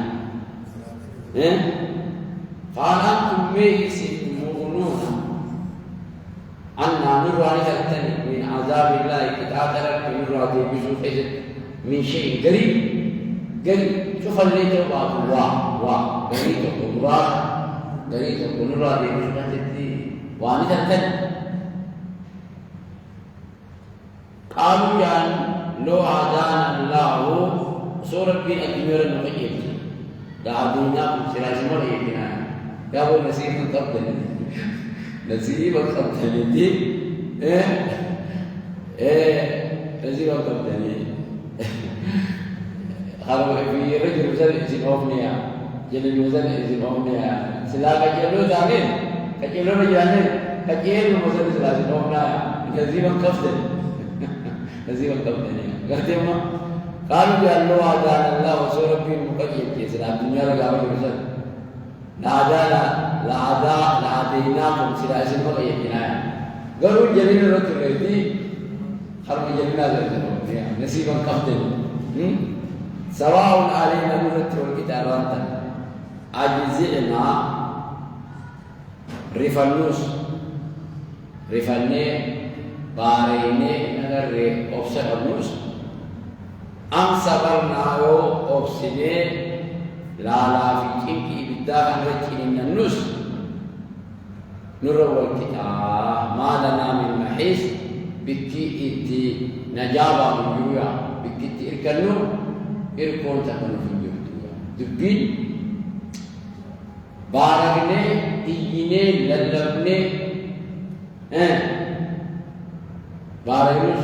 فهل أنتم ميس مغنون عنا نرى تحتن من عذاب الله كتاب ربي نرى بسوغيسة من شيء قريب شوف اللي تبغى واه قريتك ونراه قريتك ونراه دي مش هتدي وأنا تحتن قالوا يعني لو هدانا الله سورة بين الدنيا المغيب لعبدناكم سلاش مريبنا يا أبو نسيب القبض نسيب القبض دي نسيب القبض خلوا في رجل وزن إذن أغنياء جل وزن إذن أغنياء سلاك جلو دامين كجلو رجالين كجيل وزن سلاك أغنياء نسيب القبض نسيب القبض قلتم قالوا بأن الله أدانا الله وسورة بين مقيم كيسنا الدنيا لقابل وزن لعديناكم سلاك مقيم كنايا قالوا جلين رجل الذي خلوا جلنا لذن نسيب القبض سواء علينا نرتب الكتابات أجزئنا رفني باريني نغر أفسر النوس أم صبرنا يو أفسني لا في كيمكي إبداء رجل النوس نرى الكتاب ما لنا من محيص بكي إتي نجابة من جويا بكي تركنو إركون تكون في الجودة دبين بارغني تيجيني للبني بارغنوش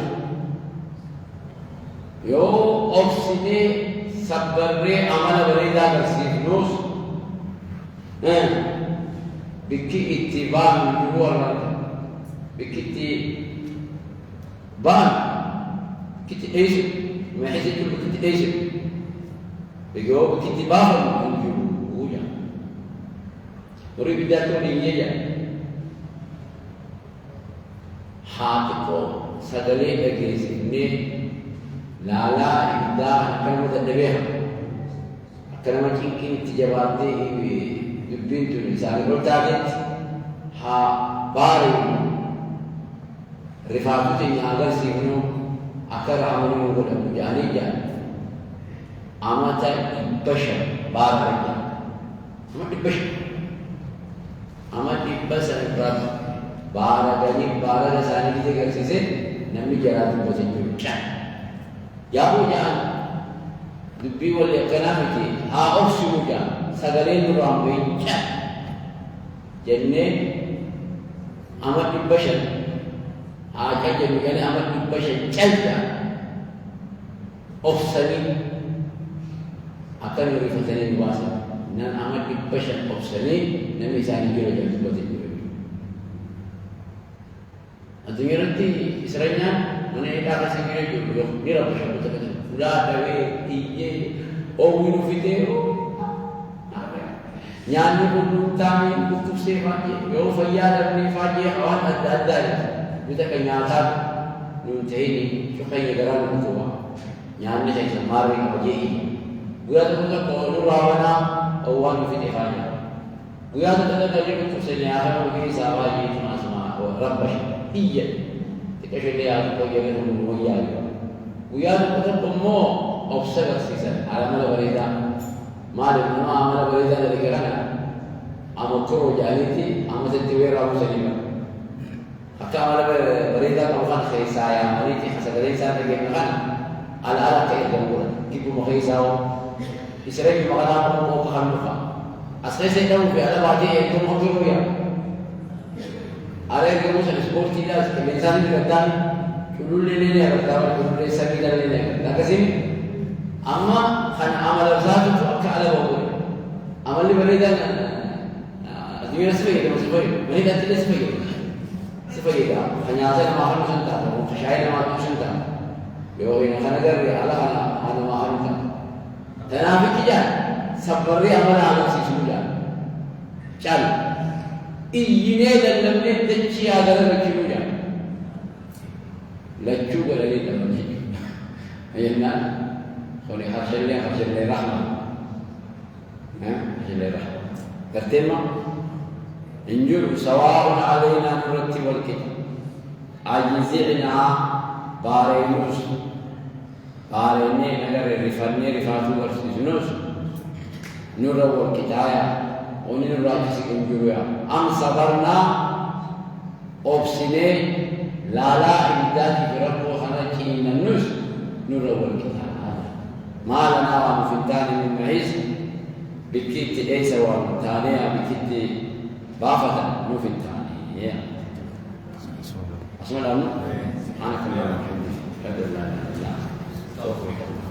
يو أفسدي سبري عمل بريدا كسيفنوس بكي اتباع من جوار بكي اتباع كي ايش ما حسيت بكي ايش بيجوا بكتباه الجوجا وريد داتون يجيا حاتكو سدلي اجيزني لا إبداع كلمة النبيها كلمة يمكن تجاوبتي ببنت الإنسان قلت ها باري رفاقتي أجر سيفنو أكر عملي يقول يعني أما البشر بارك أما البشر أما البشر بارك ساني كذا كذا نمني جرات البشر يا أبو جان دبي ولا كلامتي أوصي جان سجلين نورام بين جنة أما البشر هاكا جنة أما البشر جلدا أوصي akan rifatani wasa nan amat dipasang opsani nami sani kira jadi seperti itu. Aduh nanti Israelnya mana kita kasih kira juga dia apa sih betul betul. Udah ada iye minum video nyanyi pun tamin untuk sefaji yo fayada ni faji awan ada kita kenyataan nunte ini supaya garan itu nyanyi saya semari apa jadi. Buat kita kalau rawana awan fi dihaya ويا تتكلم تسني آخر وفي سواجي تناسما وربش هي تكشف لي هذا كل يوم ويا تتكلم مو أبصر سيسن على ملا بريدا ما لنا ملا بريدا اللي كنا أما كرو جالتي أما تتوير أبو سليم حتى ملا بريدا كمان خيسايا مريتي حسب خيسا تجيب مكان على كي يدور كيف مخيساو إسرائيل مكانه مو كخنوفا أصلاً سيدنا في هذا بعدين يكون موجود وياه. على كل موسى الأسبوع كذا كمثال الكتاب كل اللي كتاب كل اللي سبيل اللي لكن أما خن عمل الزاد توقع على بقول عمل اللي بريدا دنيا سبيل كم سبيل بريدا تلي سبيل سبيل خن يعطينا ما خن سنتا وخشاينا ما خن سنتا يوين خن دري على خن ما خن تنافي كذا سبري أمر على سيسولا شال إيجينا للمن تجي هذا الرجولا لا تجوا ولا لي لمن تجي هينا خلي خرج لي رحمة خرج لي رحمة كتما إنجر سواء علينا نرتب الكتاب عاجزنا بارينوس باريني نجار رفاتو ورسينوس نور الكتاية ونور راجس كنجويا أم صبرنا أبصني لا إمداد بربو خناكين النوس نور الكتاية ما لنا ومفتان من معيز بكت ليس ومتانية بكت بافة مفتانية أسمع لهم سبحانك اللهم وبحمدك أشهد أن لا إله إلا أنت أستغفرك